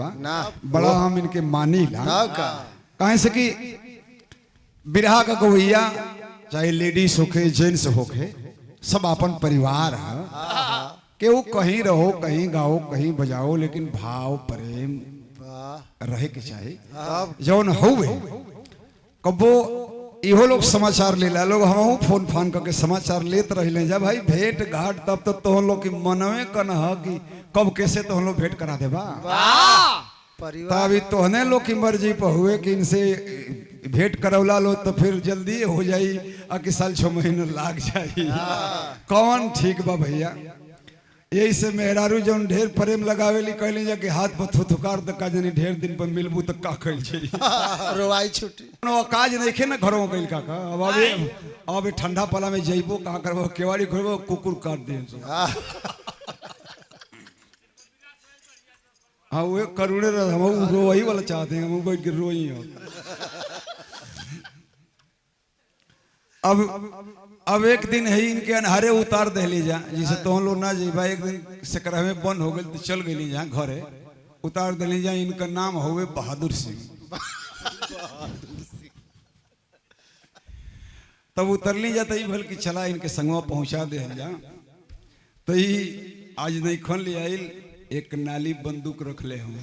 बा बड़ा हम इनके मानी ला कहे से कि बिरहा का गवैया चाहे लेडीज होके जेंट्स होके सब अपन परिवार है कि वो कहीं रहो कहीं गाओ कहीं बजाओ लेकिन भाव प्रेम रहे के चाहिए जौन हुए कबो इहो लोग समाचार ले ला लोग हम फोन फान करके समाचार लेत रहे जा भाई भेंट घाट तब तो हम लोग की मनवे कन है कि कब कैसे तो हम लोग भेंट करा देबा तभी तोहने लोग की मर्जी पर हुए कि इनसे भेंट करौला लो तो फिर जल्दी हो जाई आ कि साल 6 महीने लाग जाई कौन ठीक बा भैया यही से मेहरारू जौन ढेर प्रेम लगावेली कहली जा कि हाथ पर थुथुकार त का जनी ढेर दिन पर मिलबू त का कइल छी रोवाई छुट्टी कोनो काज नहीं खे ना घरों गइल काका अब ठंडा पाला में जइबो का करबो केवाड़ी खोलबो कुकुर काट दे हाँ वो करुणे हम रोई वाला चाहते हैं हम बैठ के रोई अब एक दिन है इनके अनहारे उतार दे ली जा जिसे तो लोग ना जी भाई एक दिन से में बंद हो गई तो चल गई जा घरे उतार दे ली जा इनका नाम हुए बहादुर सिंह तब उतर ली जाता ही बल्कि चला इनके संगवा पहुंचा दे जा तो ही आज नहीं खोल लिया एक नाली बंदूक रख ले हम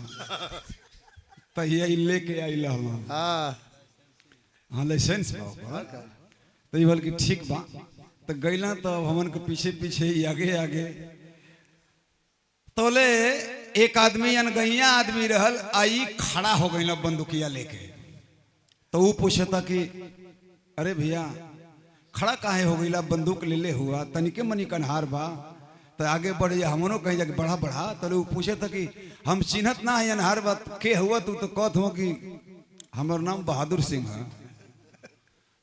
तो ये लेके आई हाँ लाइसेंस तो ये बल्कि ठीक बा तो गैला तो हमन के पीछे पीछे ही आगे आगे तोले एक आदमी अनगैया आदमी रहल आई खड़ा हो गई बंदूकिया लेके तो वो पूछता कि अरे भैया खड़ा काहे हो गई बंदूक ले ले हुआ तनिके मनी कन्हार बा तो आगे बढ़ जा हमनो कहीं जाके बढ़ा बढ़ा तो वो पूछे था कि हम चिन्हत ना है अनहार बात के हुआ तू तो कहत हो कि हमार नाम बहादुर सिंह है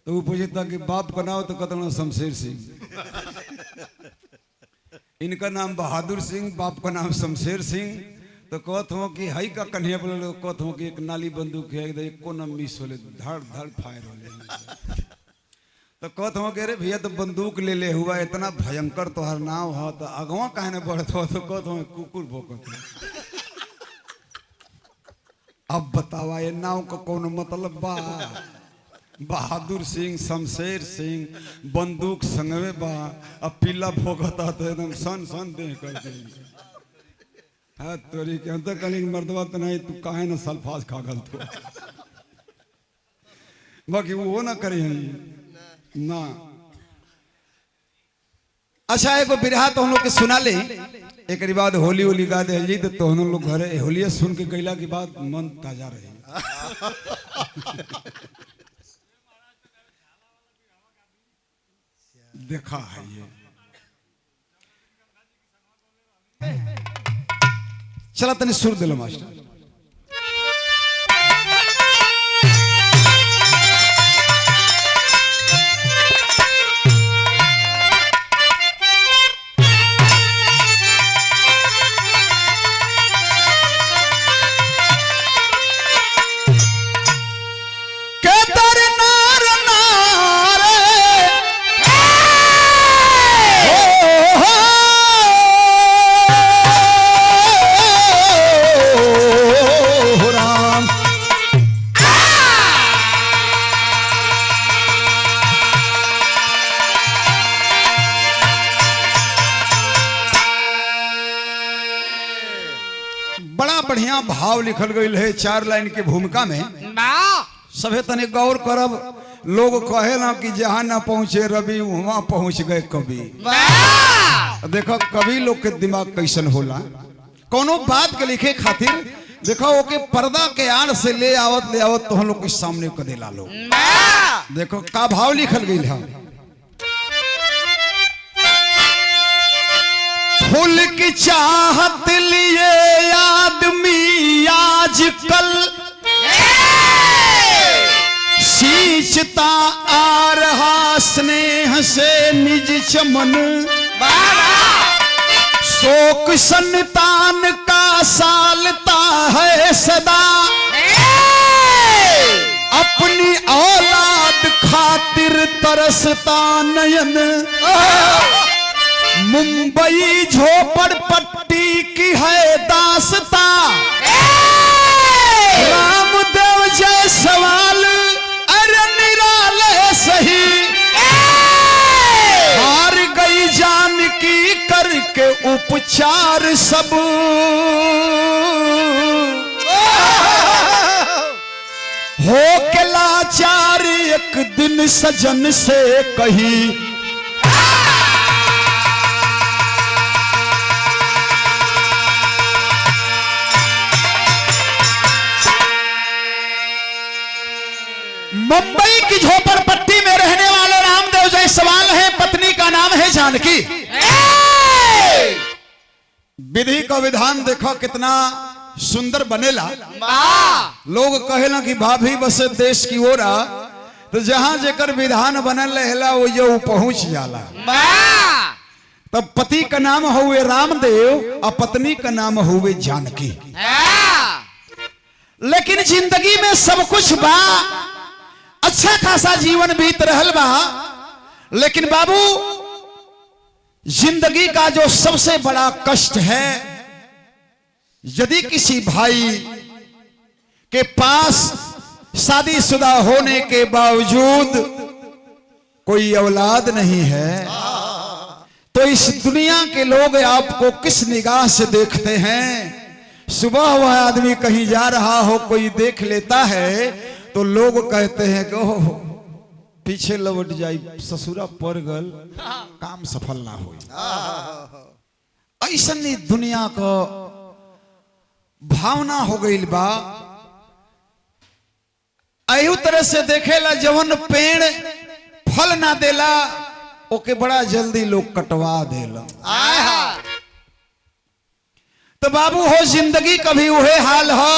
तो वो पूछे था कि बाप का नाम तो कहता शमशेर सिंह इनका नाम बहादुर सिंह बाप का नाम शमशेर सिंह तो कहत हो कि हई का कन्हैया बोले कहत हो कि एक नाली बंदूक है एक को न मिस होले धड़ धड़ फायर होले तो कहत हो कि अरे भैया तो बंदूक ले ले हुआ इतना भयंकर तोहर नाव हो तो अगवा काहे न बढ़त हो तो कहत हो कुकुर भौंकत अब बतावा ये नाव का कौन मतलब बा बहादुर सिंह शमशेर सिंह बंदूक संगवे बा अब पीला भोगता तो एकदम सन सन दे कर दे हाँ तोरी के अंत कली मर्दवा तो नहीं तू काहे न सल्फाज खा गल तो बाकी वो ना करे ना अच्छा एगो बिरहा तो हम लोग के सुना ले एक बाद होली होली गा दे जी तो हम लोग घरे होलिया सुन के गैला के बाद मन ताजा रहे देखा है ये चला तने सुर दिलो मास्टर बढ़िया भाव लिखल गई है 4 लाइन की भूमिका में सभे तने गौर करब लोग कहे ना कि जहां ना पहुंचे रवि वहां पहुंच गए कवि देखो कवि लोग के दिमाग कैसन होला कोनो बात के लिखे खातिर देखो ओके पर्दा के आड़ से ले आवत तो हम लोग के सामने कर देला लोग देखो का भाव लिखल गई है फूल की चाहत लिए आदमी आजकल सींचता आ रहा स्नेह से निज चमन शोक संतान का सालता है सदा अपनी औलाद खातिर तरसता नयन मुंबई झोपड़पट्टी की है दास्तां उपचार सब हो के लाचार एक दिन सजन से कही मुंबई की झोपड़पट्टी में रहने वाले रामदेव जायसवाल है, पत्नी का नाम है जानकी। विधि का विधान देखो कितना सुंदर बनेला। लोग कहेला कि भाभी बसे देश की ओरा, तो जहां जेकर विधान बनल रहेला वो जो पहुंच जाला। तब पति का नाम हुए रामदेव और पत्नी का नाम हुए जानकी। लेकिन जिंदगी में सब कुछ बा, अच्छा खासा जीवन बीत रहल बा, लेकिन बाबू जिंदगी का जो सबसे बड़ा कष्ट है, यदि किसी भाई के पास शादीशुदा होने के बावजूद कोई औलाद नहीं है, तो इस दुनिया के लोग आपको किस निगाह से देखते हैं। सुबह वह आदमी कहीं जा रहा हो, कोई देख लेता है तो लोग कहते हैं कि ओह पीछे लौट जाई, ससुरा पर गल, काम सफल ना हो। ऐसा नहीं दुनिया को भावना हो गई बा। अयू तरह से देखेला जवन पेड़ फल ना देला ओके बड़ा जल्दी लोग कटवा देला। तो बाबू हो जिंदगी कभी वही हाल हो,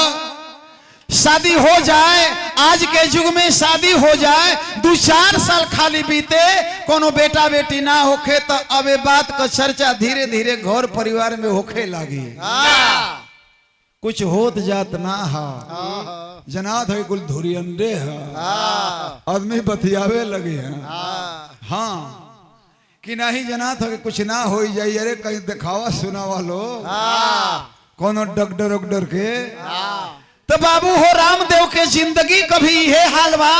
शादी हो जाए, आज के युग में शादी हो जाए, 2-4 साल खाली बीते, कोनो बेटा बेटी ना होखे, तो अब ये बात का चर्चा धीरे धीरे घर परिवार में होखे लगी। कुछ होत जात ना हा, जनात है कुल धुरी अंडे है, आदमी बतियावे लगे हैं। हाँ कि नहीं जनात है कुछ ना हो जाए, अरे कहीं दिखावा सुनावा लो कोनो डॉक्टर उगडर के। तो बाबू हो रामदेव के जिंदगी कभी ये हाल बा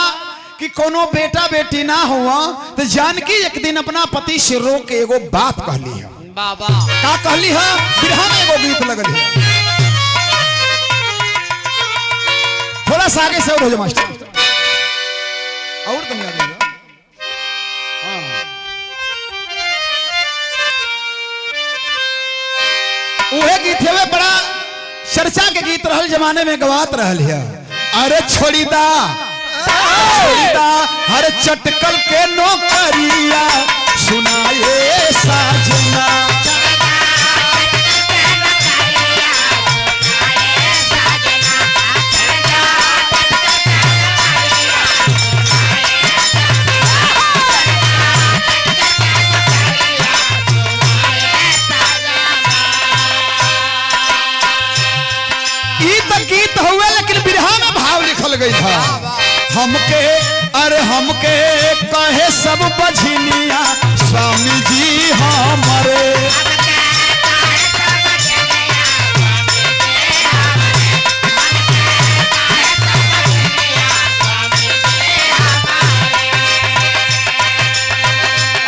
कि कोनो बेटा बेटी ना हुआ, तो जानकी एक दिन अपना पति से रो के एगो बात कहली है। बाबा का कहली है? बिरहा में एगो गीत लगल है, थोड़ा सा आगे से और हो जाए मास्टर, और तुम याद है। हाँ उहे गीत है, बड़ा चर्चा के गीत रहल, जमाने में गवात रहल है। अरे छोड़ीदा हर चटकल के नौकरिया सुनाए साजना, गीत हुए लेकिन बिरहा में भाव लिखल गई था। हमके अरे हमके कहे सब बझनिया स्वामी जी हमारे,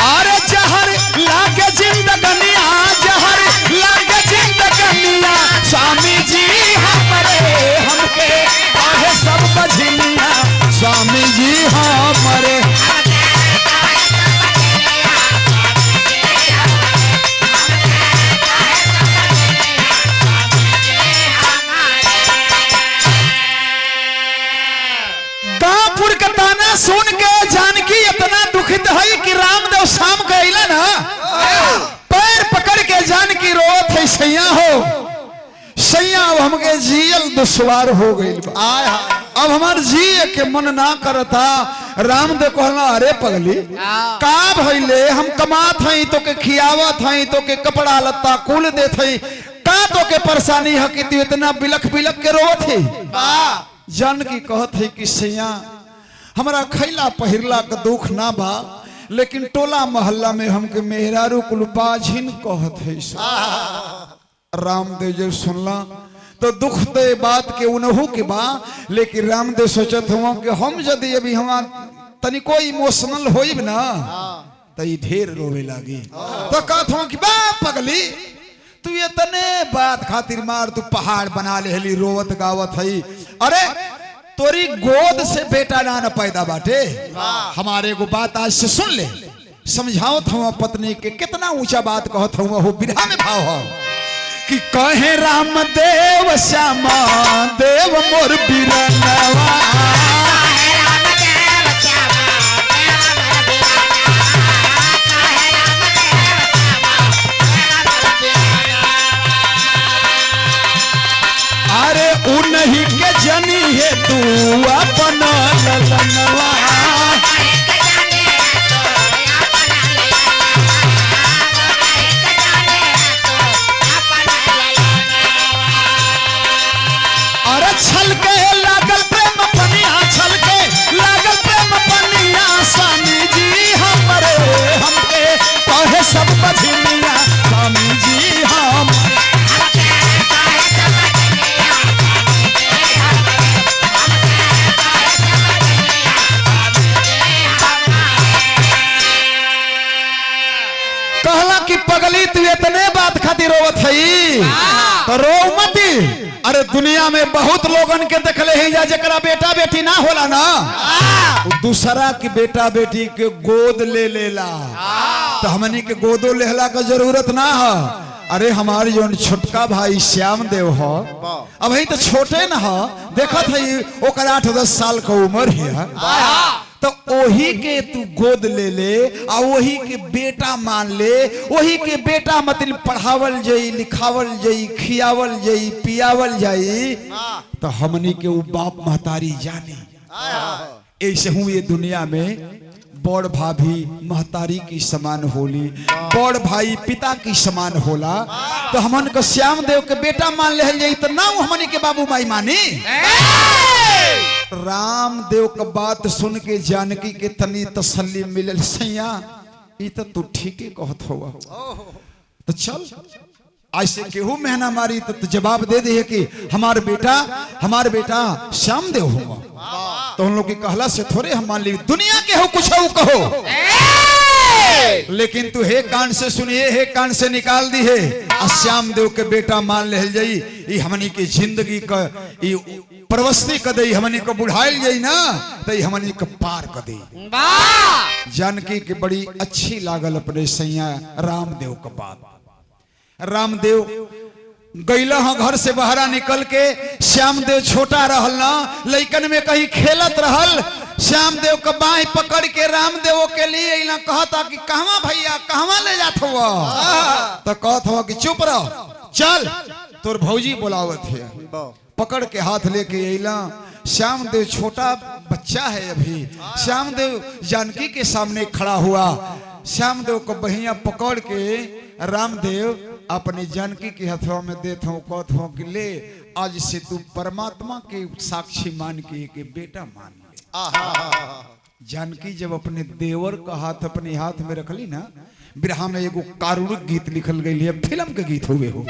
अरे जहर लागे जिंदगनिया, जहर लागे जिंदगनिया स्वामी जी हमारे, हमके कहे सब बझनिया स्वामी जी हमारे। गांवपुर का ताना सुन के जानकी इतना दुखित है कि रामदेव शाम के अइला ना, पैर पकड़ के जानकी रोत है, सैया हो सैया, अब हमके जियल दुश्वार हो गई, अब हमार जिए के मन ना करता। रामदेव कहला अरे पगली का भइले, हम कमात हई तो के खियावत हई, तो के कपड़ा लत्ता कुल देत हई, का तो के परेशानी है कि तू इतना बिलख बिलख के रोत है। जानकी कहत है कि सैया हमारा खैला पहिरला का दुख ना बा, लेकिन टोला मोहल्ला में हमके मेहरारू कुल बाझिन कहत है। रामदेव जब सुनला तो दुख दे बात के उनहु के बा, लेकिन रामदेव सोचत हुआ कि हम यदि अभी हम तनिको इमोशनल होइब ना तो ढेर रोवे लागी। तो कहत हुआ कि बा पगली तू इतने बात खातिर मार तू पहाड़ बना ले हली रोवत गावत हई। अरे तोरी गोद से बेटा ना न पैदा बाटे। हमारे को बात आज से सुन ले, समझावत हूँ पत्नी के कितना ऊंचा बात कहत हूँ वो बिरहा में भाव हो कि कहे राम देव श्यामा देव मोर बिरनवा। अरे उन्हीं के जनी है तू अपना ललनवा। अरे छलके लागल प्रेम पनिया, छलके लागल प्रेम पनिया, स्वामी जी हमरे हमके कहे सब बझनिया, स्वामी जी हम कहला कि पगली तू इतने बात खातिर रोवत हई तो रो मती। अरे दुनिया में बहुत लोगन के देखले ही जा जकरा बेटा बेटी ना होला ना, दूसरा की बेटा बेटी के गोद ले लेला। तो हमनी के गोदो लेहला का जरूरत ना है। अरे हमारी जो छोटका भाई श्याम देव हो अब ही तो छोटे ना हो, देखत हई ओकर 8-10 साल का उम्र है, तो वही के तू गोद ले ले आ वही के बेटा मान ले। वही के बेटा मतलब पढ़ावल जाई, लिखावल जाई, खियावल जाई, पियावल जाई, तो हमनी के वो बाप महतारी जानी। ऐसे हूँ ये दुनिया में बड़ भाभी महतारी की समान होली, बड़ भाई पिता की समान होला। तो हमन को श्याम देव के बेटा मान ले जाई तो ना हमनी के बाबू माई मानी। राम देव का बात सुन के जानकी के तनी तसल्ली मिलल, सैया ई तो तू ठीक ही कहत होगा, तो चल ऐसे केहू मेहना मारी तो जवाब दे दे कि हमार बेटा श्याम देव होगा। तो उन लोग की कहला से थोड़े हम मान ली, दुनिया के हो कुछ हो कहो, लेकिन तू हे कान से सुनिए हे कान से निकाल दी है। श्याम देव के बेटा मान ले जाई, ये हमनी की जिंदगी का प्रवस्ती कर दई, हमनी को बुढ़ाइल जाई ना तो हमनी को पार कर दई। जानकी के बड़ी अच्छी लागल अपने सैया रामदेव का बात। रामदेव गैला हाँ घर से बाहरा निकल के, श्याम देव छोटा रहल ना, लइकन में कहीं खेलत रहल। श्याम देव का बाई पकड़ के रामदेव के लिए इला कहता कि कहवा भैया कहवा ले जात हुआ, तो कहत हुआ कि चुप रह, चल तोर भौजी बुलावत है। पकड़ के हाथ लेके अला। श्याम देव छोटा बच्चा है अभी। श्याम देव जानकी के सामने खड़ा हुआ। श्याम देव को बहिया पकड़ के रामदेव अपनी जानकी के हथवा में देता हूँ, कहता हूँ कि ले आज से तू परमात्मा के साक्षी मान के बेटा मान ले। जानकी जब अपने देवर का हाथ अपने हाथ में रखली ना, बिरहा में एगो कारुणिक गीत लिखल गई है, फिल्म के गीत हुए हो।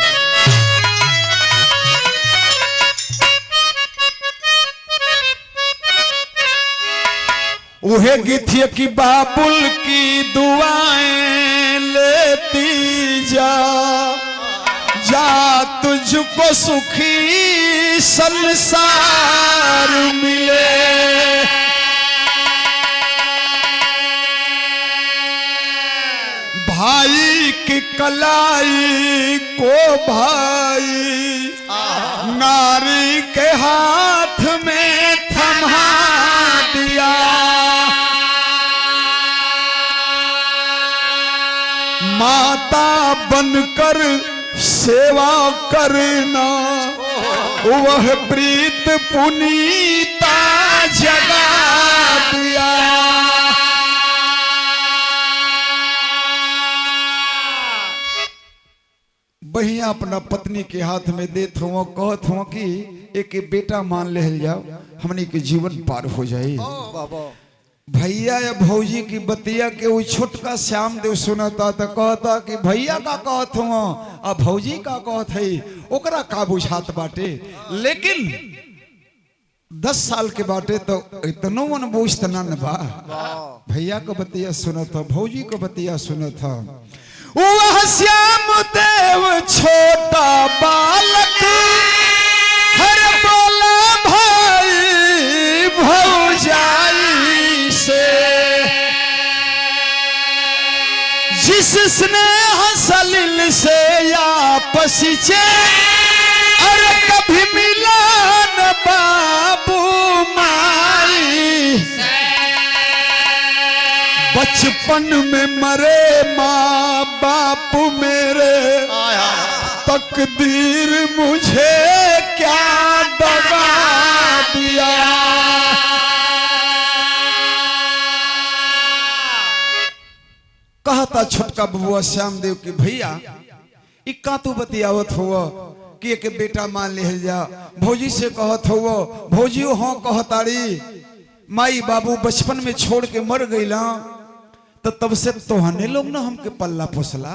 वह गीत है कि बाबुल की दुआएं लेती जा तुझको सुखी संसार मिले। भाई की कलाई को भाई नारी के हाथ में थमा दिया। माता बनकर सेवा करना वह प्रीत पुनीता जगा दिया। बहिया अपना पत्नी के हाथ में देत हुआ, कहत हुआ कि एक बेटा मान ले जाओ, हमनी के जीवन पार हो जाए। भैया या भौजी की बतिया के वो छोटका श्याम देव सुनता तो कहता कि भैया का कहत हुआ अब भौजी का कहत है, ओकरा का बुझात बाटे। लेकिन 10 साल के बाटे तो इतनो मन बूझ तना न बा। भैया को बतिया सुनत, भौजी को बतिया सुनत। वह श्याम देव छोटा बालक हर बोला भाई भौजाई से, जिस स्नेह सलिल से आपस चे अरे कभी मिला न बाबू माई, बचपन में मरे माँ बाप मेरे, तकदीर मुझे क्या दगा दिया। कहता छोटका बबुआ श्याम देव के भैया इक्का तू बतियावत हुआ कि एक बेटा मान ले जा, भौजी से कहत हुआ भौजी हाँ कहताड़ी माई बाबू बचपन में छोड़ के मर गईला, तो तब से तोहने लोग ना हमके पल्ला पोसला,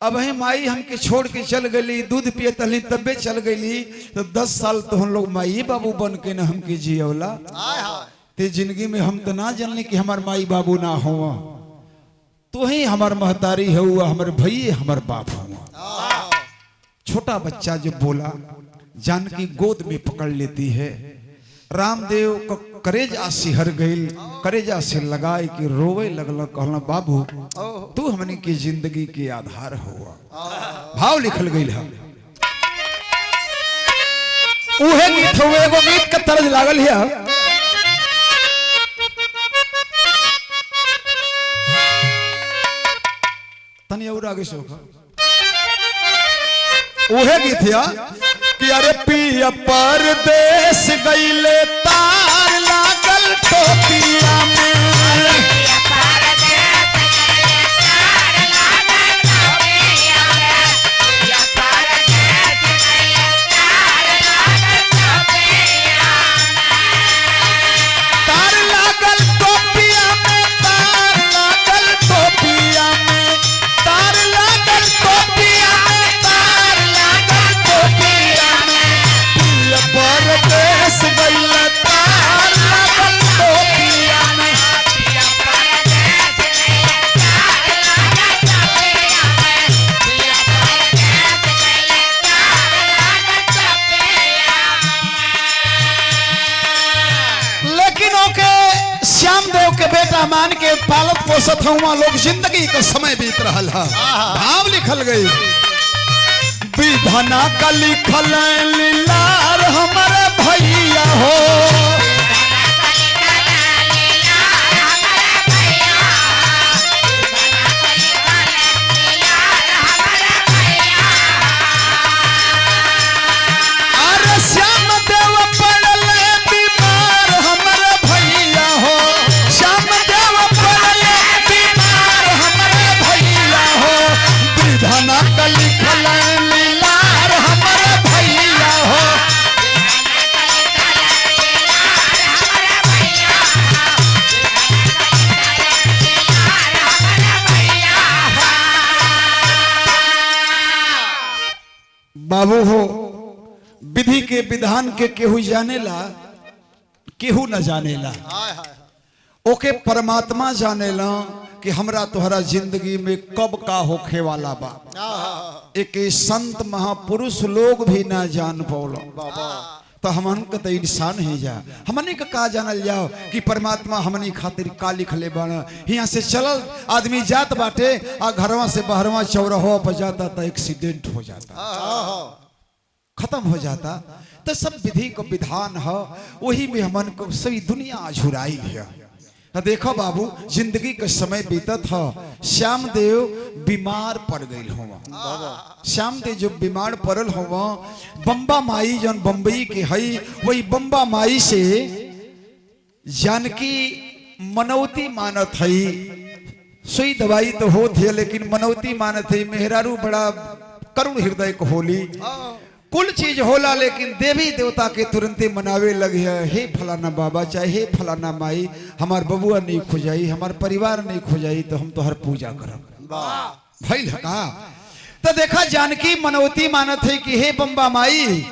अब है माई हमके छोड़ के चल गई, दूध पियत हली तबे चल गई, तो 10 साल तो हम लोग माई बाबू बन के ना हमके जियवला, ते जिंदगी में हम तो ना जानले कि हमार माई बाबू ना हुआ, तो ही हमार महतारी हुआ, हमारे भैया हमार बाप हुआ। छोटा बच्चा जब बोला जानकी गोद में पकड़ लेती है, रामदेव को करेजा सिहर गई, करेजा से लगाए कि रोवे लगल, कहला बाबू तू हमनी की जिंदगी के आधार हुआ। भाव लिखल गई है, उहे गीत हुए एगो गीत का तर्ज लागल है, तनी और आगे से उहे गीत है कि अरे पिया परदेस गईले तार लागल टोपिया में, बेटा मान के पालत पोसत हुआ लोग जिंदगी का समय बीत रहा है। भाव लिखल गई विधना का लिखल लीलार हमारे भैया हो, अरे श्याम देव पड़ले बीमार हमारे भैया हो, श्याम देव पड़ले बीमार हमारे भैया हो, विधना का लिखल लीलार हमारे भैया हो, बाबू हो विधि के विधान के केहू जानेला केहू न जानेला, ओके परमात्मा जानेला कि हमरा तोहरा जिंदगी में कब का होखे वाला बा, एक संत महापुरुष लोग भी ना जान पौलो, तो हमन का तो इंसान ही जा, हमने का कहा जानल जाओ कि परमात्मा हमनी खातिर का लिखले बाना। यहाँ से चलल आदमी जात बाटे आ घरवा से बहरवा चौराहा पर जाता तो एक्सीडेंट हो जाता, खत्म हो जाता, तो सब विधि को विधान है, वही में हमन को सभी दुनिया अझुराई है। देखो बाबू जिंदगी का समय बीतत है, श्याम देव बीमार पड़ गई हुआ, श्याम देव जो बीमार पड़ल हुआ, बम्बा माई जौन बम्बई के हई वही बम्बा माई से जानकी मनौती मानत हई, सुई दवाई तो होत है लेकिन मनौती मानत है, मेहरारू बड़ा करुण हृदय को होली, कुल चीज होला लेकिन देवी देवता के तुरंते मनावे लगे है, हे फलाना बाबा चाहे हे फलाना माई हमार बबुआ नहीं खोजाई, हमार परिवार नहीं खोजाई, तो हम तो हर पूजा करब भइल का। तो देखा जानकी मनौती मानत है कि हे बम्बा माई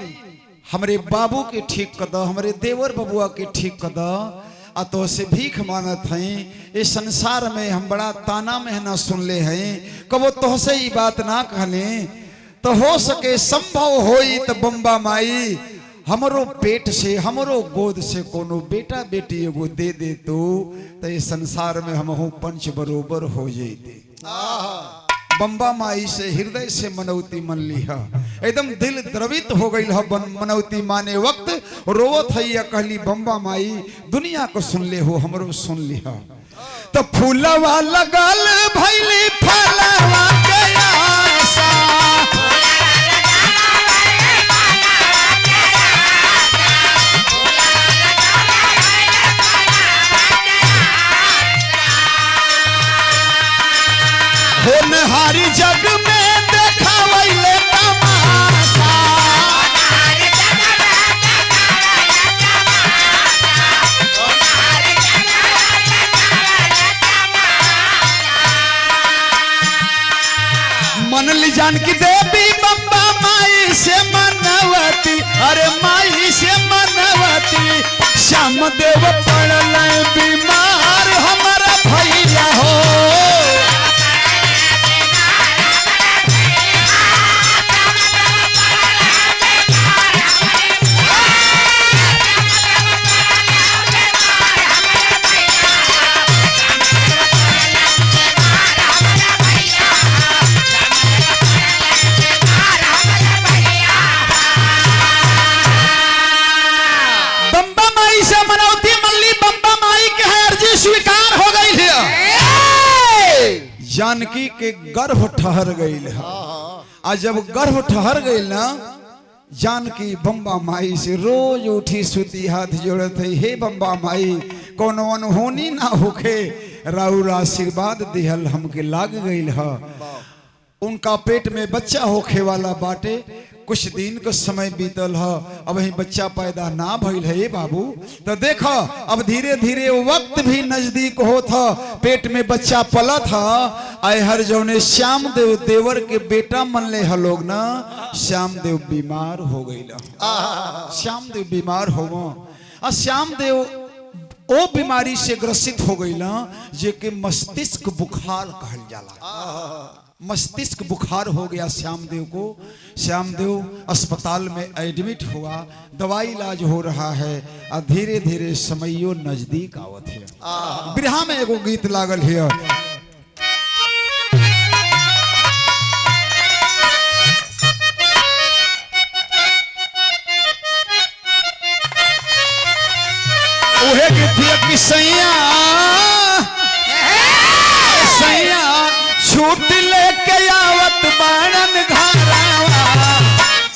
हमरे बाबू के ठीक कर दो, हमरे देवर बबुआ के ठीक कर दो, तो से भीख मांगत हैं। इस संसार में हम बड़ा ताना महना सुन ले हैं, कबो तो से ही बात ना कहले तो हो सके संभव होई तो बम्बा माई हमरो पेट से हमरो गोद से कोनो बेटा बेटी एगो दे दे तो इस संसार में हम हो पंच बरोबर हो जाते। बम्बा माई से हृदय से मनौती मन लिहा, एकदम दिल द्रवित हो गई है। मनौती माने वक्त रोवत है या कहली बम्बा माई दुनिया को सुन ले हो हमरो सुन लिहा। तो फूलवा लगल भैली फलवा के आशा, होनहारी जग में देखावैले तमाशा, मनली जानकी देवी बम्बा माई से मनवती, अरे माई से मनवती। श्याम देव पड़ल बीमार हमारा भैया हो, जानकी के गर्भ ठहर गई है। आज जब गर्भ ठहर गई ना, जानकी बम्बा माई से रोज उठी सुती हाथ जोड़त है, हे बम्बा माई कोनो अनहोनी ना होखे, राउर आशीर्वाद दिहल हमके लाग गई है। उनका पेट में बच्चा होखे वाला बाटे, कुछ दिन का समय बीतल है, अब ही बच्चा पैदा ना भइल है बाबू। तो देखो अब धीरे धीरे वक्त भी नजदीक होता, पेट में बच्चा पला था। आए हर जौने श्याम देव देवर के बेटा मन ले ह लोग ना, श्याम देव बीमार हो गई। श्याम देव बीमार हो गो, श्याम देव ओ बीमारी से ग्रसित हो गई ना, जे के मस्तिष्क बुखार कहल जाला। मस्तिष्क बुखार हो गया श्यामदेव को। श्यामदेव अस्पताल में एडमिट हुआ, दवाई इलाज हो रहा है, और धीरे धीरे समयो नजदीक आवत है। बिरहा में एगो गीत लागल है, उहे गीत है कि सैया सैया छूट लेके आवत बाणन घरावा,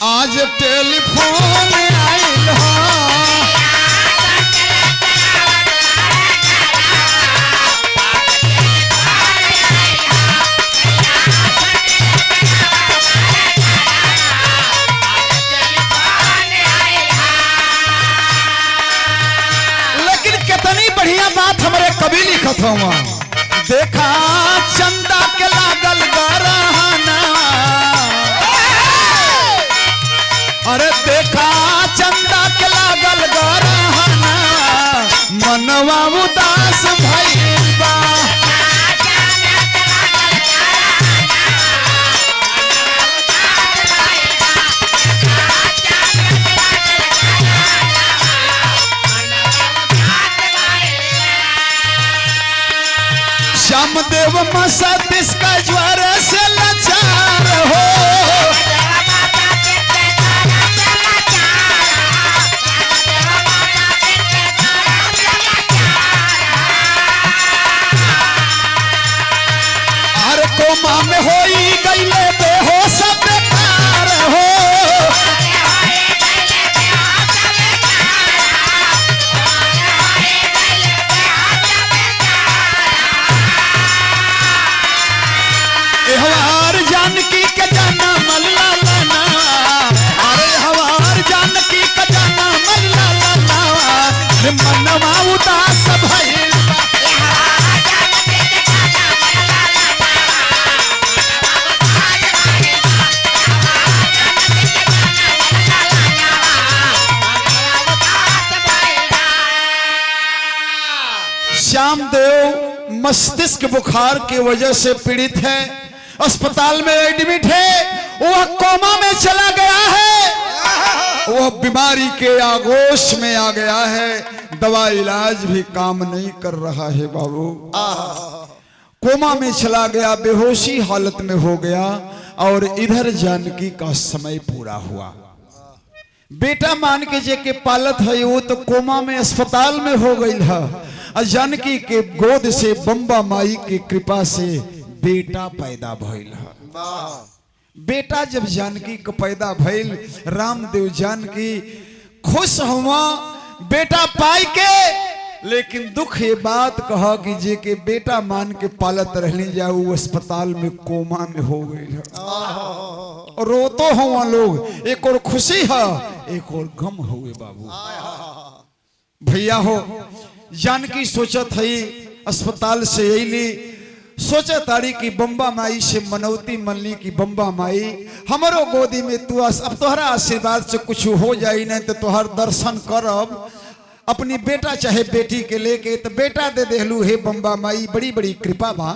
आज टेलीफोन आइल हो। लेकिन कितनी बढ़िया बात हमारे कवि लिखत हुआ, देखा चंदा के लागल गरहना, अरे देखा चंदा के लागल गरहना, मनवा उदास भइल बा। श्यामदेव मस्तिष्क ज्वर से लाचार हो, हर कोमा में होई गईले बेहोश बेकार हो। हवार जानकी के जाना मल्ला लाना, अरे हवार जानकी के जाना मल्ला लाना, मनवा उदास भइल बा। श्यामदेव मस्तिष्क बुखार की वजह से पीड़ित है, अस्पताल में एडमिट है, वह कोमा में चला गया है, वह बीमारी के आगोश में आ गया है, दवा इलाज भी काम नहीं कर रहा है बाबू। कोमा में चला गया, बेहोशी हालत में हो गया और इधर जानकी का समय पूरा हुआ। बेटा मान के जे के पालत है वो तो कोमा में अस्पताल में हो गई है, और जानकी के गोद से बम्बा माई की कृपा से बेटा पैदा भइल है। बेटा जब जानकी को पैदा भइल, रामदेव जानकी खुश हुआ बेटा पाई के, लेकिन दुख ये बात कहा कि जे के बेटा मान के पालत रहने जाऊ अस्पताल में कोमा में हो गई है। रोतो हुआ लोग, एक और खुशी है एक और गम हुए बाबू। भैया हो जानकी सोचत है अस्पताल से अली, सोचा तारी की बम्बा माई से मनौती मनली की बम्बा माई हमारो गोदी में तू अब तोहरा आशीर्वाद से कुछ हो जाई नहीं तो तोहर दर्शन करब, अपनी बेटा चाहे बेटी के लेके तो बेटा दे देलू हे बम्बा माई, बड़ी बड़ी कृपा बा।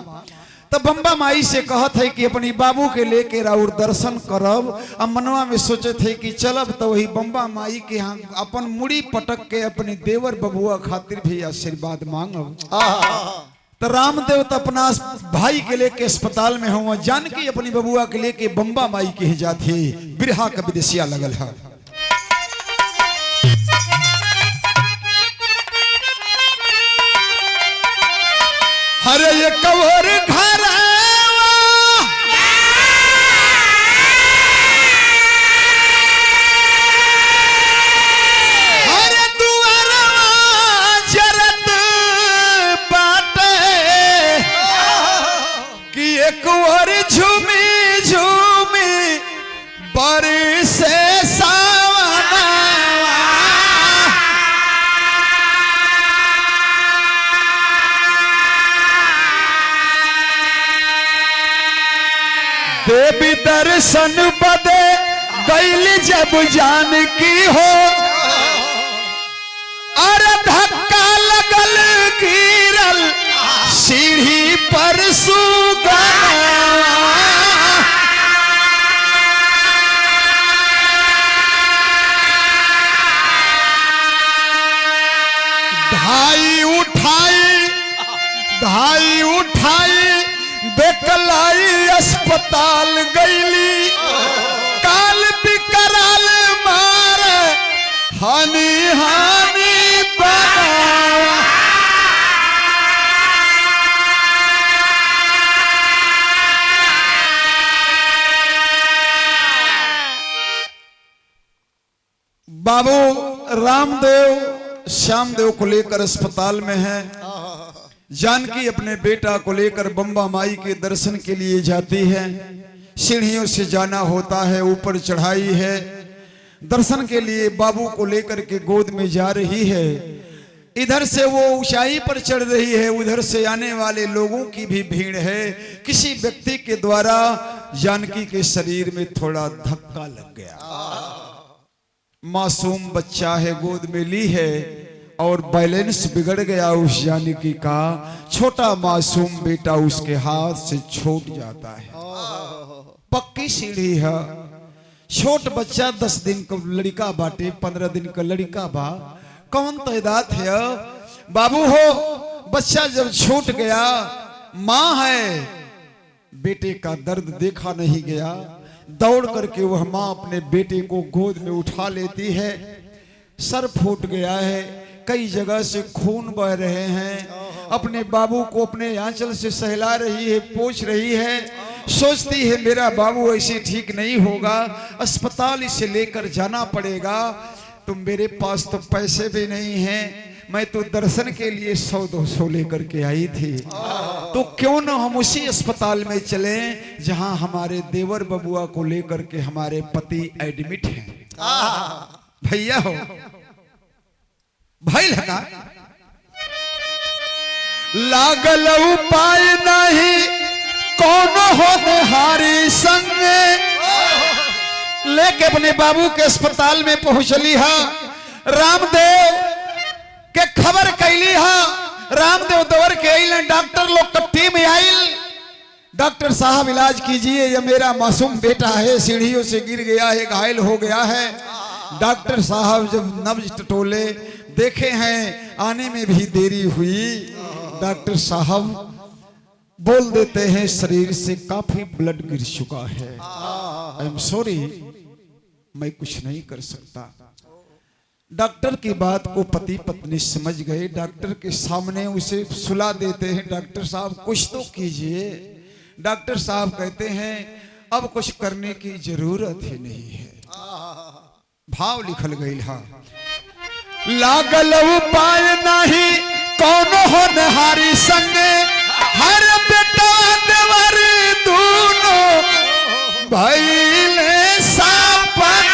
तो बम्बा माई से कहत है कि अपनी बाबू के लेके राउर दर्शन करब। अब मनवा में सोचत है कि चलब तो वही बम्बा माई के यहाँ अपन मुड़ी पटक के अपने देवर बबुआ खातिर भी आशीर्वाद मांगब। तो रामदेव तो अपना भाई के लेके अस्पताल में हुआ, जानकी अपनी बबुआ के लेके बम्बा माई के ही जाती, बिरहा का विदेशिया लगल है। हरे ये कवर घर हरे दुआरवा जरत बाटे कि एक और झूमी झूमी बरसे सावना। देवी दर्शन बदे गैली जब जानकी हो, अरे धक्का लगल गिरल सीढ़ी पर सुगना। धाई उठाई बेकलाई अस्पताल गईली, काल बिकराल मारे हानि हानि बना। बाबू रामदेव श्यामदेव को लेकर अस्पताल में है। जानकी अपने बेटा को लेकर बम्बा माई के दर्शन के लिए जाती है। सीढ़ियों से जाना होता है, ऊपर चढ़ाई है, दर्शन के लिए बाबू को लेकर के गोद में जा रही है। इधर से वो ऊंचाई पर चढ़ रही है, उधर से आने वाले लोगों की भी भीड़ है। किसी व्यक्ति के द्वारा जानकी के शरीर में थोड़ा धक्का लग गया। मासूम बच्चा है, गोद में ली है और बैलेंस बिगड़ गया उस जानकी का। छोटा मासूम बेटा उसके हाथ से छूट जाता है। पक्की सीढ़ी है, छोट बच्चा 10 दिन का लड़का बाटे, 15 दिन का लड़का बा, कौन तादाद है। बाबू हो बच्चा जब छूट गया, माँ है, बेटे का दर्द देखा नहीं गया। दौड़ करके वह माँ अपने बेटे को गोद में उठा लेती है। सर फूट गया है, कई जगह से खून बह रहे हैं। अपने बाबू को अपने आंचल से सहला रही है, पोंछ रही है। सोचती है मेरा बाबू ऐसे ठीक नहीं होगा, अस्पताल इसे लेकर जाना पड़ेगा। तो मेरे पास तो पैसे भी नहीं हैं, मैं तो दर्शन के लिए 100-200 लेकर के आई थी। तो क्यों न हम उसी अस्पताल में चलें जहां हमारे देवर बबुआ को लेकर के हमारे पति एडमिट हैं। भैया हो भाई लगा लागल उपाय नहीं कौन हो हारी संग, लेके अपने बाबू के अस्पताल में पहुंचली है। रामदेव के खबर कैली है। रामदेव डॉक्टर साहब इलाज कीजिए, ये मेरा मासूम बेटा है, सीढ़ियों से गिर गया है, घायल हो गया है। डॉक्टर साहब जब नब्ज टटोले देखे हैं, आने में भी देरी हुई। डॉक्टर साहब बोल देते हैं शरीर से काफी ब्लड गिर चुका है, आई एम सॉरी, मैं कुछ नहीं कर सकता। डॉक्टर की बात को पति पत्नी समझ गए, डॉक्टर के सामने उसे सुला देते हैं। डॉक्टर साहब कुछ तो कीजिए। डॉक्टर साहब कहते हैं अब कुछ करने की जरूरत ही नहीं है। भाव लिखल गई हा, लागल उपाय नहीं कौन हो नहारी संगे, हर बेटा देवर दोनों भइले सपना।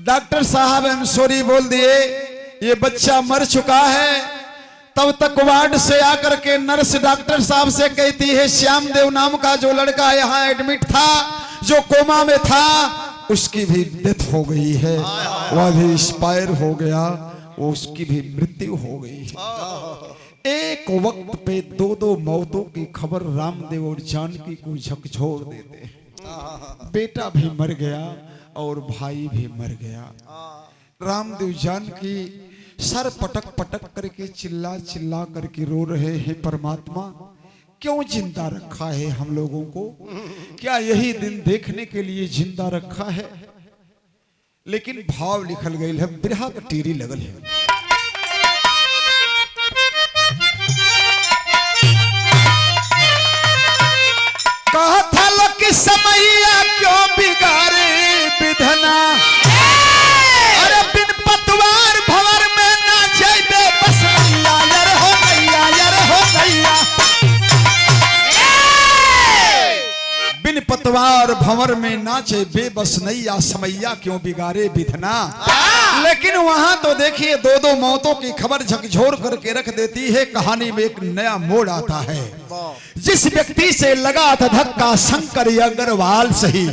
डॉक्टर साहब एम सॉरी बोल दिए, ये बच्चा मर चुका है। तब तक वार्ड से आकर के नर्स डॉक्टर साहब से कहती है श्याम देव नाम का जो लड़का यहाँ एडमिट था, जो कोमा में था, उसकी भी डेथ हो गई है, वह भी एक्सपायर हो गया, वो उसकी भी मृत्यु हो गई है। एक वक्त पे दो दो मौतों की खबर रामदेव और जानकी को झकझोर देते हैं। बेटा भी मर गया और भाई भी मर गया। रामदेव जानकी सर पटक पटक करके चिल्ला चिल्ला करके रो रहे हैं, परमात्मा क्यों जिंदा रखा है हम लोगों को, क्या यही दिन देखने के लिए जिंदा रखा है। लेकिन भाव लिखल गई है, बिरहा का टीरी लगल है। कहा था लो कि समैया क्यों बिगाड़े विधना, अरे बिन पतवार भंवर में ना जाइबे बस नैया, यार हो नैया, यार हो नैया। बिन पतवार भंवर में नाचे बेबस नैया, समैया क्यों बिगाड़े विधना। लेकिन वहां तो देखिए दो दो मौतों की खबर झकझोर करके रख देती है। कहानी में एक नया मोड़ आता है। जिस व्यक्ति से लगा था धक्का शंकर अग्रवाल सही,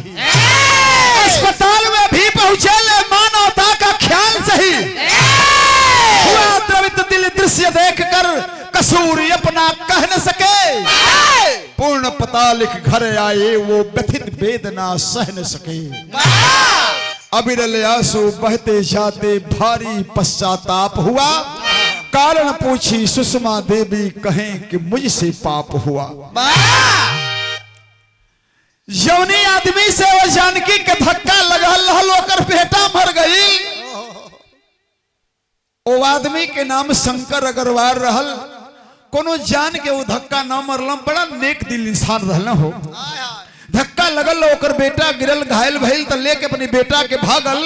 अस्पताल में भी पहुंचे ले मानवता का ख्याल सही। हुआ द्रवित दिल दृश्य देखकर कसूर अपना कह न सके, पूर्ण पता लिख घर आए वो व्यथित वेदना सह न सके। अबिरल आंसू बहते जाते भारी पश्चाताप हुआ, कारण पूछी सुषमा देवी कहें कि मुझसे पाप हुआ। यौनी आदमी से वो जानकी के धक्का लगा होकर बेटा मर गई। वो आदमी के नाम शंकर अग्रवाल रहल, कोनो जान के वो धक्का न मरल, बड़ा नेक दिल इंसान रहल हो। धक्का लगल ओकर बेटा गिरल घायल भइल तो लेके अपने बेटा के भागल।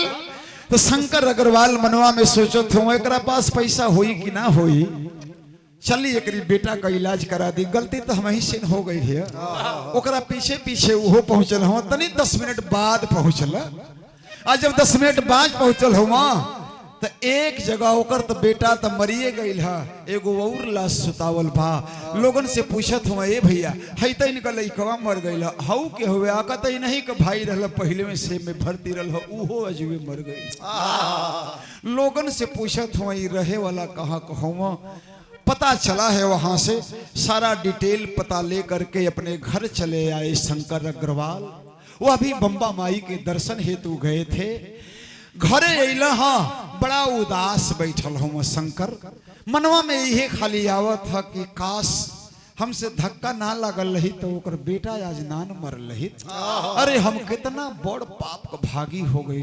तो शंकर अग्रवाल मनवा में सोचत हूँ एकरा पास पैसा होई कि ना होई, चली एक बेटा का इलाज करा दी। गलती तो हम ही से हो गई है। ओकरा पीछे पीछे वो पहुंचल हुआ, तनी 10 मिनट बाद पहुंचल। आज जब 10 मिनट बाद पहुंचल हुआ तो एक जगह होकर तो बेटा तो मरिए गई है, एगो और लाश सुतावल भा। लोगन से पूछत हुआ ए भैया है तो इनका लइकवा मर गई हऊ के हुए आका तो नहीं का भाई रहल पहले में से में भर्ती रहल उहो अजूबे मर गई। लोगन से पूछत हुआ रहे वाला कहाँ कहूँ, पता चला है वहां से सारा डिटेल पता ले करके अपने घर चले आए शंकर अग्रवाल। वो अभी बम्बा माई के दर्शन हेतु गए थे, घरे अला हाँ बड़ा उदास बैठल हम शंकर। मनवा में यही खाली आवत था कि काश हमसे धक्का ना लगल रही तो ओकर बेटा आज नान मर रही। अरे हम कितना बड़ पाप का भागी हो गई,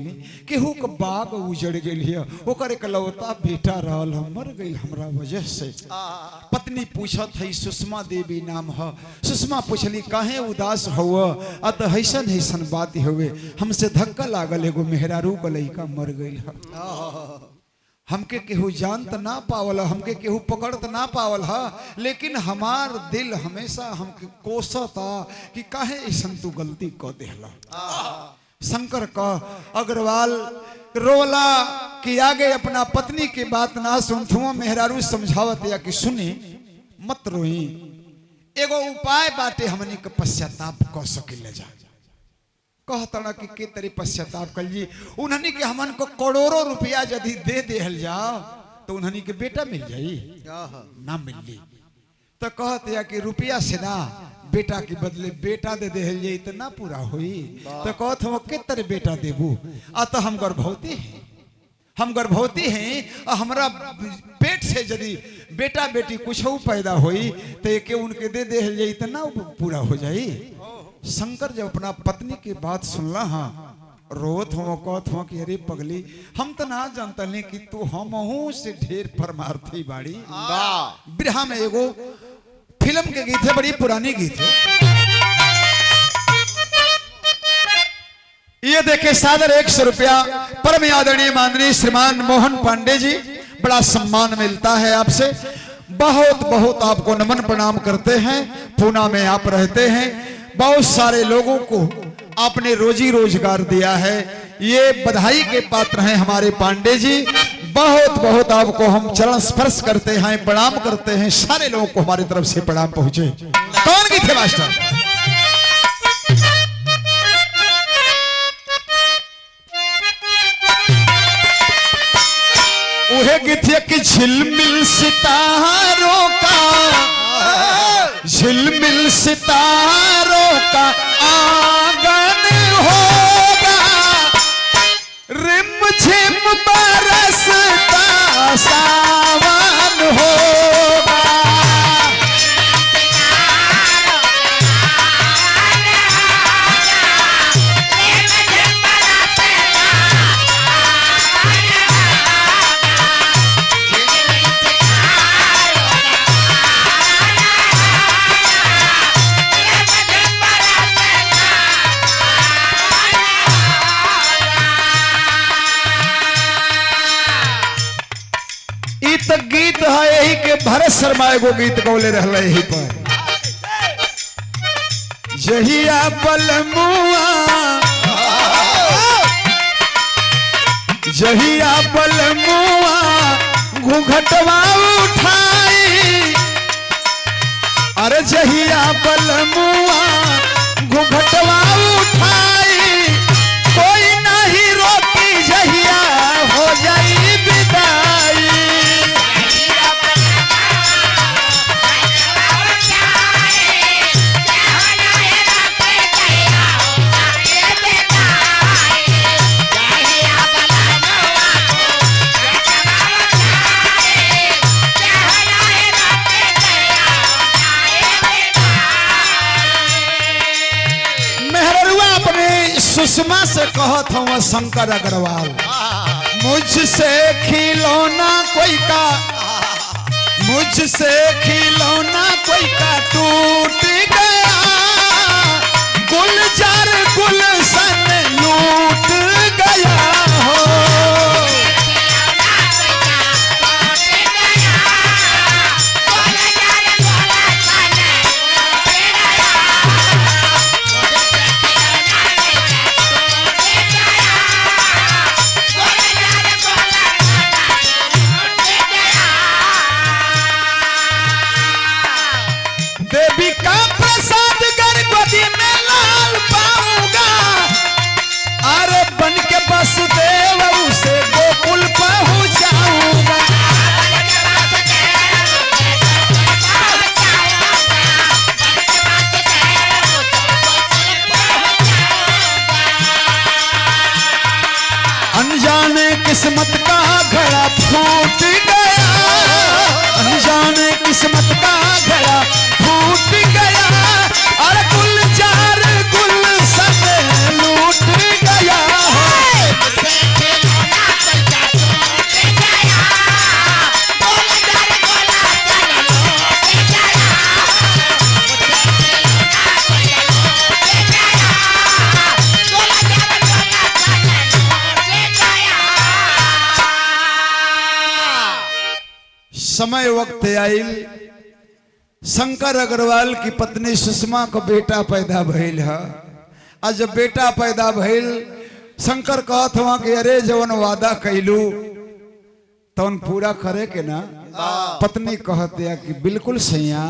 केहू के बाग उजड़ गई, ओकर इकलौता बेटा रहल मर गई हमरा वजह से। पत्नी पूछत है सुषमा देवी नाम है। सुषमा पूछली काहे उदास हुआ, अत हैसन हैसन बात हुए, हमसे धक्का लागल एगो मेहरारू का लइका मर गई है। हमके केहू जान तो ना पावल, हमके केहू पकड़ तो ना पावल है, लेकिन हमार दिल हमेशा हमके कोसता कि काहे ऐसन तू गलती कर देला। शंकर का अग्रवाल रोला कि आगे अपना पत्नी की बात ना सुनथुआ। मेहरारू समझावत या कि सुनी मत रोई, एगो उपाय बाटे हमनी के पश्चाताप कर सकिले जा। कहता कि के तरी पश्चाताप कर जी उन्हनी के हमन को करोड़ों रुपया यदि दे देहल जाओ तो उन्हनी के बेटा मिल जाई ना मिली तो कहते हैं कि रुपया से ना बेटा के बदले बेटा दे देहल जाई तो ना पूरा हुई तो कहते हम के तरह बेटा देबू आ तो हम गर्भवती हैं और हमरा पेट से यदि बेटा बेटी कुछ पैदा हुई तो एक उनके दे देहल जाई तो ना पूरा हो जाई। शंकर जब अपना पत्नी की बात सुनला हाँ रोत हो कहत हो कि अरे पगली हम तो ना जानता नहीं कि तू हमहू से ढेर परमार्थी बाड़ी। बिरहा में एगो फिल्म के गीत है, बड़ी पुरानी गीत है। ये देखे सादर 100 रुपया परम आदरणीय माननीय श्रीमान मोहन पांडे जी, बड़ा सम्मान मिलता है आपसे, बहुत बहुत आपको नमन प्रणाम करते हैं। पूना में आप रहते हैं, बहुत सारे लोगों को आपने रोजी रोजगार दिया है, ये बधाई के पात्र हैं हमारे पांडे जी। बहुत बहुत आपको हम चरण स्पर्श करते हैं, प्रणाम करते हैं। सारे लोगों को हमारी तरफ से प्रणाम पहुंचे। कौन गीत है मास्टर? वह गीत है कि झिलमिल सितारों का, झिलमिल सितारों का आंगन होगा, रिम झिम बरसता सावन होगा। तो गीत है यही के भरत शर्मा एगो गीत गौले रहले यही पर, जहिया बलमुआ, जहिया बलमुआ घूंघटवा उठाई, अरे जहिया बलमुआ घूंघटवा उठाई, कोई नहीं रोकी जहिया हो जाई विदाई। सुषमा से कहत हूँ शंकर अग्रवाल, मुझसे खिलौना कोई का, मुझसे खिलौना कोई का टूट गया, गुलजार गुलशन लूट गया हो। देवी का प्रसाद गणपति में लाल पाऊंगा, अरे बन के वसुदेव उसे गोकुल पहुंचाऊंगा। अनजाने किस्मत का घड़ा फूट गया, अनजाने किस्मत का घड़ा फूट गया, अरे गुलजार गुलशन लूट गया है। समय वक्त आइल, शंकर अग्रवाल की पत्नी सुषमा को बेटा पैदा भइल है। आज जब बेटा पैदा भइल, शंकर कहत हुआ कि अरे जवन वादा कैलू तवन पूरा करे के ना। पत्नी कहते हैं कि बिल्कुल सैया,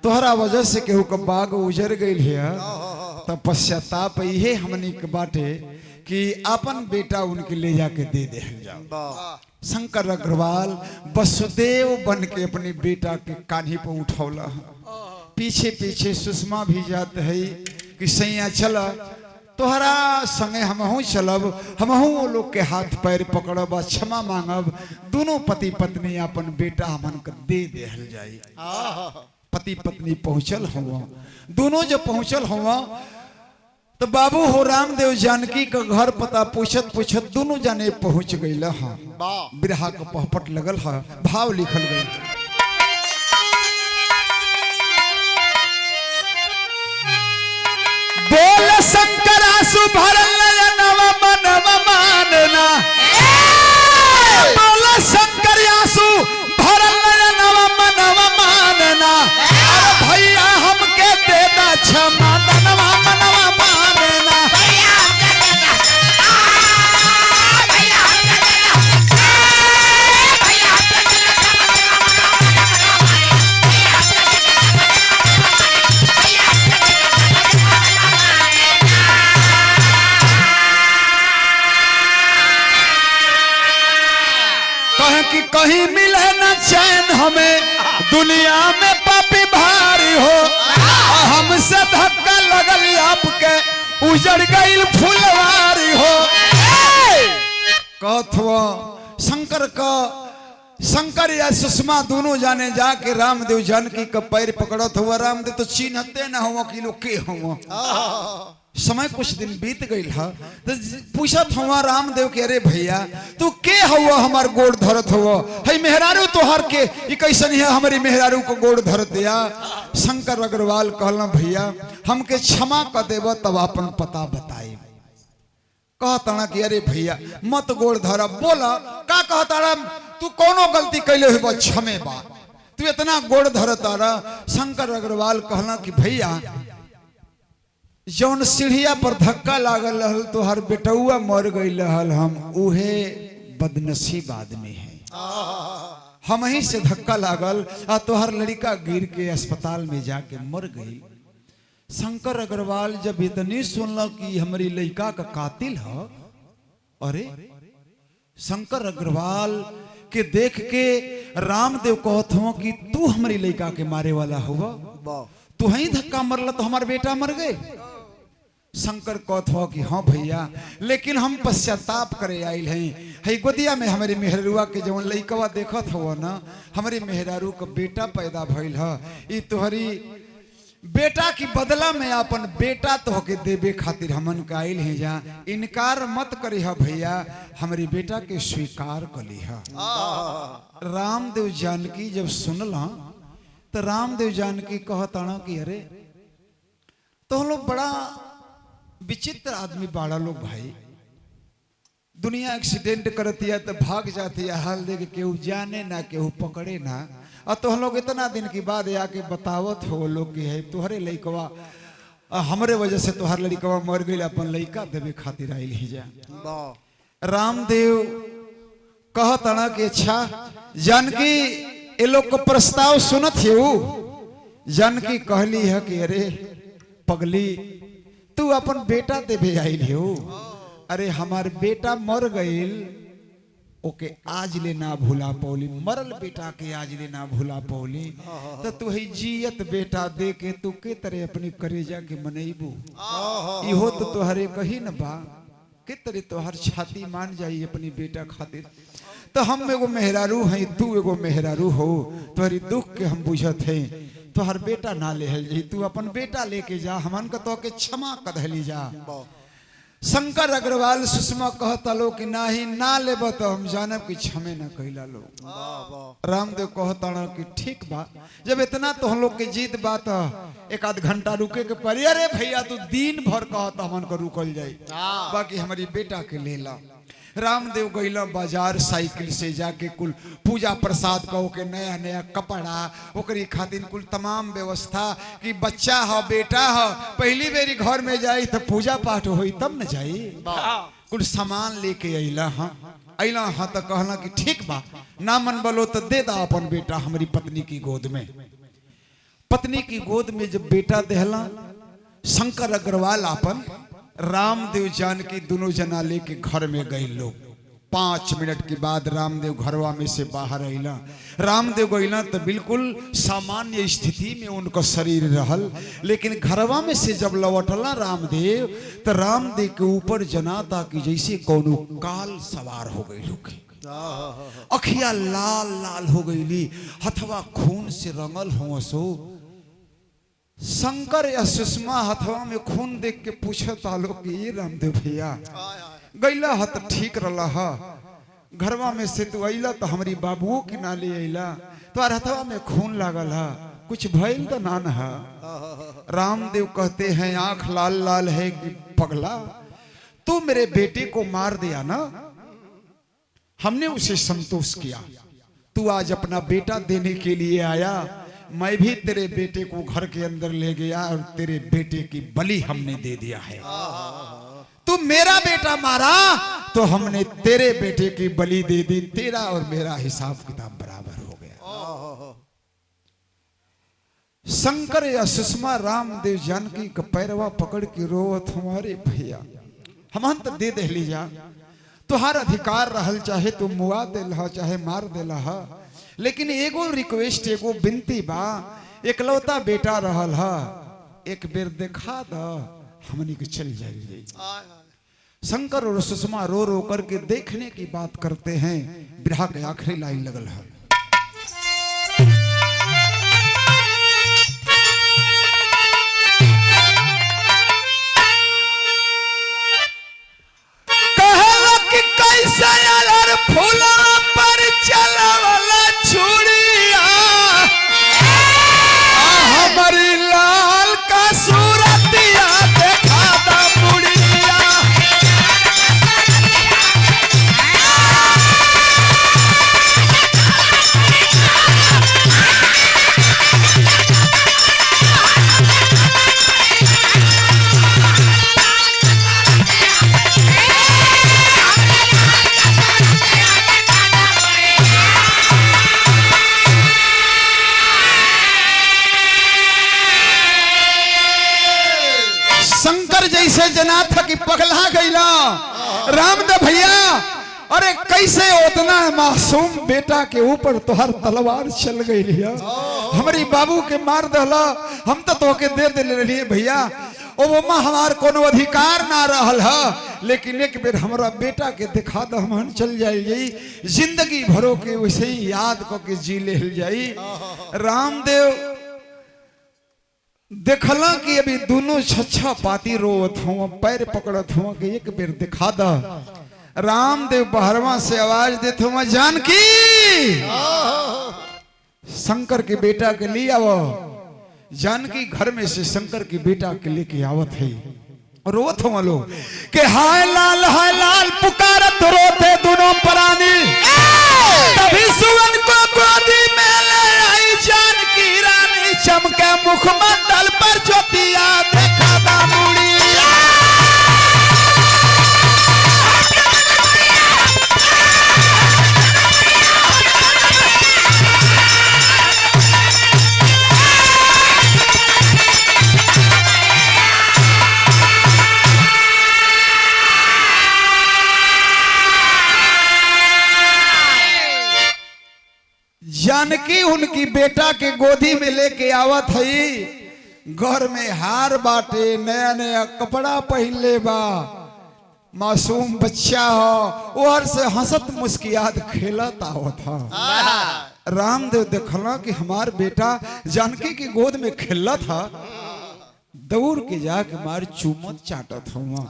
तोहरा वजह से केहू का बाग उजर गई है, तो पश्चाताप ये हमनी के बाटे कि अपन बेटा उनके ले जाके दे दे जाओ। शंकर अग्रवाल वसुदेव बन के अपने बेटा के कान्ही पर उठौला। पीछे पीछे सुषमा भी जात है कि सैया चल तोहरा संगे हमहू चलब, हमहू वो लोग के हाथ पैर पकड़ब, क्षमा मांगब, दोनों पति पत्नी अपन बेटा हमन के दे देहल जाई। पति पत्नी पहुंचल हुआ, दोनों जब पहुंचल हुआ तो बाबू हो रामदेव जानकी का घर पता पूछत पूछत दोनों जाने पहुंच गई। बिरहा का पहपट लगल है, भाव लिखल गई। बोल शंकर आंसू भरल नव मनव मानना, बोल शंकर आंसू भरल नव मनव मानना, भैया हमके देना क्षमा मनवा मनवा मानना। कि कहीं मिले न चैन हमें दुनिया में पापी भारी हो, हमसे धक्का लगल आपके उजड़ गई फुलवारी हो। कथवा शंकर या सुषमा दोनों जाने जाके रामदेव जानकी का पैर पकड़त हुआ। रामदेव तो चिन्हते न हुआ कि लोग के हुआ। समय कुछ दिन बीत गई है तो पूछत हुआ रामदेव के, अरे भैया तू के हुआ हमार गोड़ धरत हुआ है? मेहरारू तोहर के कैसन है हमारी मेहरारू को गोड़ धरत दिया। शंकर अग्रवाल कहला भैया हमके क्षमा कर देव तब अपन पता बताई। कहता कि अरे भैया मत गोड़ धरा। बोला का कहता तू कोनो गलती कैले हुई क्षमे बा, तू इतना गोड़ धरता रहा। शंकर अग्रवाल कहला कि भैया जौन सीढ़िया पर धक्का लागल रहल तो हर बेटौआ मर गई रहल, हम उहे बदनसीब आदमी है। हम ही से धक्का लागल आ तोहर लड़का गिर के अस्पताल में जाके मर गई। शंकर अग्रवाल जब इतनी सुनल कि हमारी लड़का का कातिल है, अरे शंकर अग्रवाल के देख के रामदेव कहत हो कि तू हमारी लड़का के मारे वाला हुआ, तू ही धक्का मरला तो हमार बेटा मर गए। शंकर कहत हो कि हाँ भैया लेकिन हम पश्चाताप करे आयल हैं। है गोदिया में हमारे मेहरुआ के जवन लइकवा देखत हो ना, हमारे मेहरारू का बेटा पैदा भइल है। ई तोहरी बेटा की बदला में अपन बेटा तो के देवे खातिर हमन का आयल हैं। जा इनकार मत करी है भैया, हमारी बेटा के स्वीकार कली है। रामदेव जानकी जब सुनला तो रामदेव जानकी कहता कि अरे तो लोग बड़ा विचित्र आदमी बाड़ा लोग भाई। दुनिया एक्सीडेंट करती है तो भाग जाती है, हाल दे के केहू जाने ना केहू पकड़े ना, और तो हम लोग इतना दिन की बाद आके बतावत हो लोग की है तुहरे लइकवा हमरे वजह से तुहार लड़कवा मर गई, अपन लइका देवे खातिर आइल ही जा। रामदेव कहता ना कि अच्छा जानकी ये लोग को प्रस्ताव सुनत है। जानकी कहली है कि अरे पगली तू अपन बेटा देवे आइल हो। अरे हमार बेटा मर गईल ओके आज ले ना भूला पौली, मरल बेटा के आज ले ना भूला पौली, तो तू ही जियत बेटा दे के तू के तरह अपनी करेजा के मनईबू। इहो तो तुहरे कही न बा के तरह तोहर छाती मान जाई अपनी बेटा खातिर। तो हम एगो मेहरारू हैं, तू एगो मेहरारू हो, तुम्हारी दुख के हम बुझत हैं। तुहर बेटा ना ले जी, तू अपन बेटा लेके जा, हमन का तो के क्षमा कदहली जा। शंकर अग्रवाल सुषमा कहता लो कि नाही ना लेब तो हम जानब कि क्षमे न कैला लो। रामदेव कहता ना कि ठीक बा, जब इतना तो हम लोग के जीत बात एक आध घंटा रुके के पड़ी। अरे भैया तू दिन भर कहता हमन को रुकल जाई, बाकी हमारी बेटा के ले ला। रामदेव गईला बाजार साइकिल से जाके कुल पूजा प्रसाद कहो के नया नया कपड़ा ओकरी खातिर कुल तमाम व्यवस्था कि बच्चा हो बेटा हो पहली बेरी घर में जाई तो पूजा पाठ होई तब न जाई। कुल सामान लेके अइला हाँ तो कहला कि ठीक बा ना मन बोलो तो दे दा अपन बेटा हमारी पत्नी की गोद में। पत्नी की गोद में जब बेटा देहला शंकर अग्रवाल अपन रामदेव जानकी दोनों जना लेके घर में गए लोग। 5 मिनट के बाद रामदेव घरवा में से बाहर अला। रामदेव गईला तो बिल्कुल सामान्य स्थिति में उनका शरीर रहल, लेकिन घरवा में से जब लौटला रामदेव तो रामदेव के ऊपर जनाता कि जैसे कोनो काल सवार हो गई लोग। अखिया लाल लाल हो गई, हथवा खून से रंगल हो सो। शंकर या सुषमा हथवा में खून देख के पूछत आलो कि ये रामदेव भैया गैला हत ठीक रहा, घरवा में से तू अला तो हमारी बाबुओं के नाले अला, तो हथवा में खून लागल है, कुछ भइल तो ना है। रामदेव कहते हैं आंख लाल लाल है कि पगला तू मेरे बेटे को मार दिया ना, हमने उसे संतोष किया, तू आज अपना बेटा देने के लिए आया, मैं भी तेरे बेटे को घर के अंदर ले गया और तेरे बेटे की बलि हमने दे दिया है। तू मेरा बेटा मारा तो हमने तेरे बेटे की बलि दे दी, तेरा और मेरा हिसाब किताब बराबर हो गया। शंकर या सुषमा रामदेव जानकी का पैरवा पकड़ के रोवत हमारे भैया हम तो दे दे लीजा, तुहार अधिकार रहल, चाहे तू मुआ देला चाहे मार देला, लेकिन एगो रिक्वेस्ट एगो विनती बा, एकलौता बेटा रहल हा, एक बेर देखा द हमनी के चल जाइए। शंकर और सुषमा रो रो करके देखने की बात करते हैं। बिरहा के आखिरी लाइन लगल है, कहला कि कैसे अलर फूला पर चलवला छुड़िया, हमारी लाल का सूरतिया देखा दा मुड़िया। जैसे जना था कि पगला गईला रामदेव भैया, अरे कैसे उतना मासूम बेटा के ऊपर तोहर तलवार चल गई लिया, हमारी बाबू के मार दहला, हम तो तोके दे दे लिए भैया, ओमा हमार कोनो अधिकार ना रहल है, लेकिन एक बेर हमारा बेटा के दिखा दो, हम चल जाई, जिंदगी भरो के वैसे ही याद को के जी ले जाई। रामदेव देखला कि अभी दोनों छच्छा पाती रोवत हुआ, पैर पकड़त हुआ कि एक बेर दिखा दा। रामदेव बहरवा से आवाज देते हुआ जानकी शंकर के बेटा के लिए आवो। जानकी घर में से शंकर के बेटा के लेके आवत है, रोवत हुआ लोग कि हाय लाल पुकारत रोते दोनों प्राणी, तभी सुवन को गोदी में ले आई जानकी रानी, चमके मुखमंडल पर ज्योतिया देखा दा मुड़िया। जानकी उनकी बेटा के गोदी में लेके आवत है, घर में हार बाटे, नया नया कपड़ा पहन ले बा, मासूम बच्चा हो, और से हंसत मुस्कियात खेलत आवत था। रामदेव देखला कि हमार बेटा जानकी की गोद में खेला था, दौड़ के जाके मार चूमत चाटत हुआ।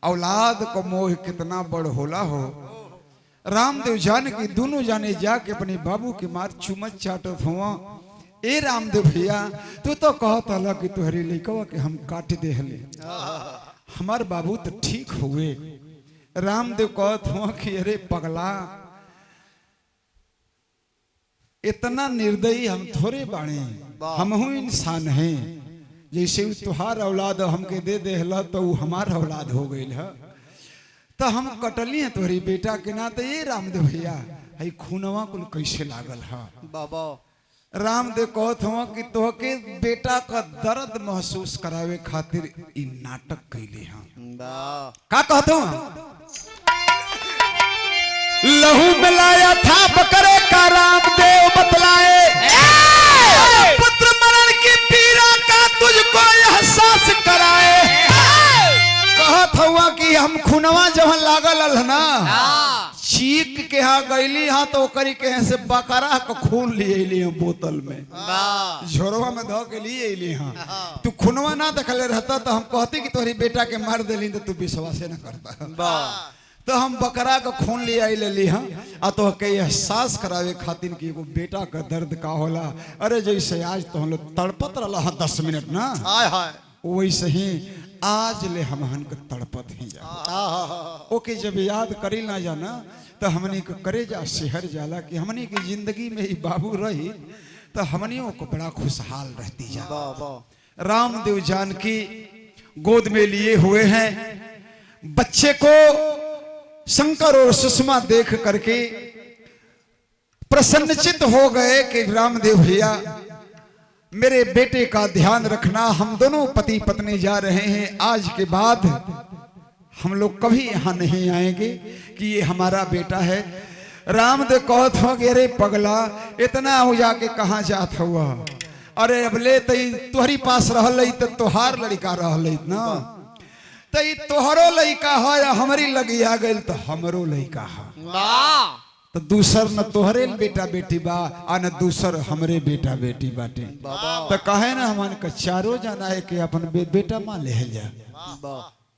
औलाद को मोह कितना बड़ होला हो। रामदेव जानकी दोनों जाने जाके अपने बाबू के मार चुमत चाटत हुआ। ए रामदेव भैया तू तो कहत हला कि तुहरी लइकवा के हम काट दे हले, हमार बाबू तो ठीक हुए। रामदेव कहत हुआ कि अरे पगला, इतना निर्दयी हम थोड़े बाणे, हम हूँ इंसान हैं, जैसे तुहार औलाद हमके दे दे हला तो वो हमार औलाद हो गई है, तो हम कटली है तोहरी बेटा के नाते। ये रामदेव भैया हई खूनवा कुल कैसे लागल है बाबा, रामदेव कहत हुआ कि तोहके बेटा का दर्द महसूस करावे खातिर इ नाटक कैले हैं। का कहत हुआ? लहू मिलाया था बकरे का रामदेव बतलाए, पुत्र मरण की पीड़ा का तुझको एहसास कराए। कहत हुआ कि हम खुनवा जब लागल ना चीक के यहाँ गईली हाँ तो करी के से बकरा को खून लिए बोतल में झोरवा में धो के लिए हाँ। तू खुनवा ना देखले रहता तो हम कहती कि तोहरी बेटा के मार देली तो तू विश्वास न करता। तो हम बकरा का खून ले आई ले ली हाँ आ तो के एहसास करावे खातिर कि एगो बेटा का दर्द का होला। अरे जैसे आज तो हम लोग तड़पत रहा 10 मिनट ना वैसे ही आज ले हमहन के तड़पत ही जा। ओके जब याद करी ना जाना तो हमनी को करे जा शहर जाला कि हमनी की जिंदगी में ही बाबू रही तो हमनियों को बड़ा खुशहाल रहती जा। रामदेव जानकी गोद में लिए हुए हैं बच्चे को। शंकर और सुषमा देख करके प्रसन्नचित हो गए कि रामदेव भैया मेरे बेटे का ध्यान रखना, हम दोनों पति पत्नी जा रहे हैं, आज के बाद हम लोग कभी यहाँ नहीं आएंगे कि ये हमारा बेटा है। रामदेव कहत हो अरे पगला इतना हो जाके कहाँ जात हुआ? अरे अब ले तुहरी पास रहल तो तोहार लड़का रहल ना तो तोहरो लड़का है या हमारी लगी आ गई तो हमरो लड़का है तो दूसर न तोहरे बेटा बेटी बा आ न दूसर हमरे बेटा बेटी बाटे। तो कहे ना हमान का चारों जाना है कि अपन बेटा मां ले जा।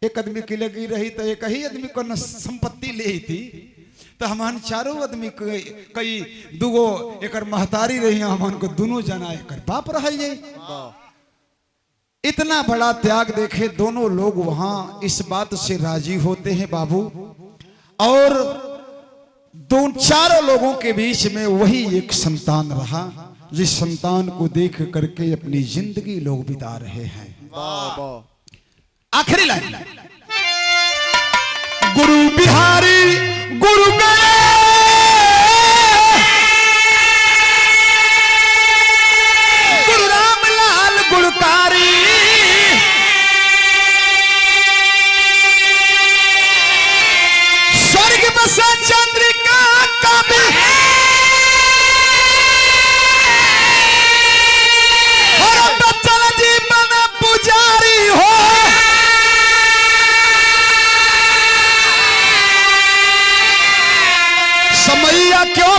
एक आदमी की लगी रही तो एक ही आदमी को न संपत्ति ले थी तो हमान चारों आदमी कई दुगो एक महतारी रही हमान को दोनों जाना एक बाप रह जाए। इतना बड़ा त्याग देखे दोनों लोग वहां इस बात से राजी होते हैं बाबू। और चारों लोगों के बीच में वही एक संतान रहा जिस संतान को देख करके अपनी जिंदगी लोग बिता रहे हैं। आखिरी लाइन गुरु बिहारी गुरु गए गुरु रामलाल गुणकारी स्वर्ग बसा चंद्रिका कवि चल जीवन पुजारी हो समैया क्यों